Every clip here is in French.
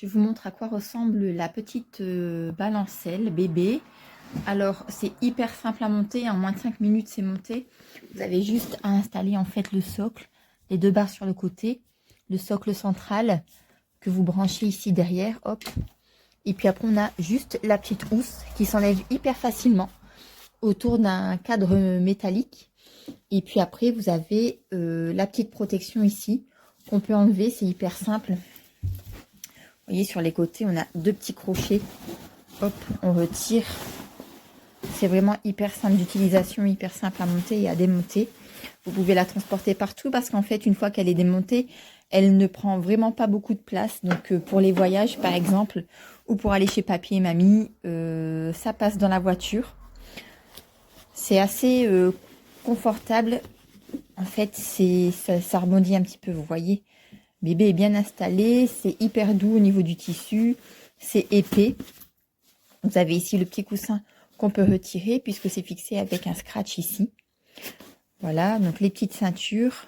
Je vous montre à quoi ressemble la petite balancelle bébé. Alors, c'est hyper simple à monter. En moins de 5 minutes, c'est monté. Vous avez juste à installer en fait le socle, les deux barres sur le côté, le socle central que vous branchez ici derrière. Hop. Et puis après, on a juste la petite housse qui s'enlève hyper facilement autour d'un cadre métallique. Et puis après, vous avez la petite protection ici qu'on peut enlever. C'est hyper simple. Vous voyez, sur les côtés, on a deux petits crochets. Hop, on retire. C'est vraiment hyper simple d'utilisation, hyper simple à monter et à démonter. Vous pouvez la transporter partout parce qu'en fait, une fois qu'elle est démontée, elle ne prend vraiment pas beaucoup de place. Donc, pour les voyages, par exemple, ou pour aller chez papy et mamie, ça passe dans la voiture. C'est assez confortable. En fait, ça rebondit un petit peu, vous voyez. Bébé est bien installé, c'est hyper doux au niveau du tissu, c'est épais. Vous avez ici le petit coussin qu'on peut retirer puisque c'est fixé avec un scratch ici. Voilà, donc les petites ceintures.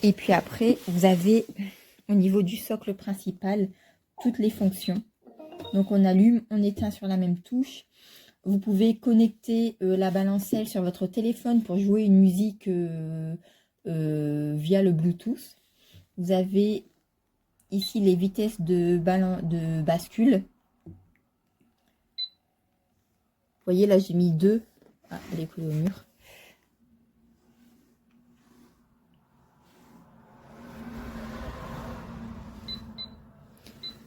Et puis après, vous avez au niveau du socle principal toutes les fonctions. Donc on allume, on éteint sur la même touche. Vous pouvez connecter la balancelle sur votre téléphone pour jouer une musique via le Bluetooth. Vous avez ici les vitesses de bascule. Vous voyez, là j'ai mis 2. Ah, elle est collée au mur.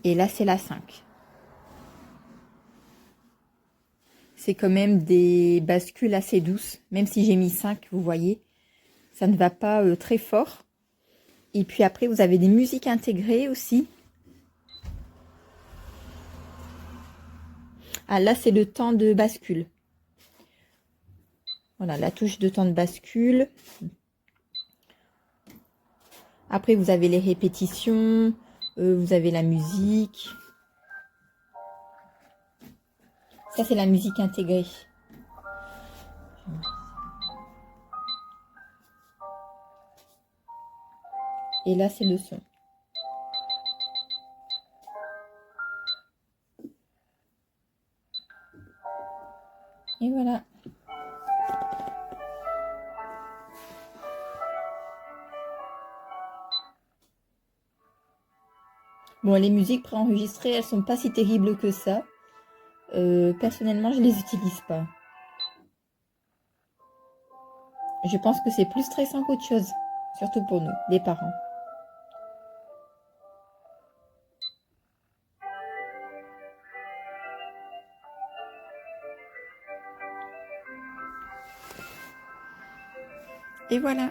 Et là c'est la 5. C'est quand même des bascules assez douces. Même si j'ai mis 5, vous voyez, ça ne va pas très fort. Et puis après, vous avez des musiques intégrées aussi. Ah, là, c'est le temps de bascule. Voilà, la touche de temps de bascule. Après, vous avez les répétitions. Vous avez la musique. Ça, c'est la musique intégrée. Et là, c'est le son. Et voilà. Bon, les musiques préenregistrées, elles sont pas si terribles que ça. Personnellement, je les utilise pas. Je pense que c'est plus stressant qu'autre chose. Surtout pour nous, les parents. Et voilà.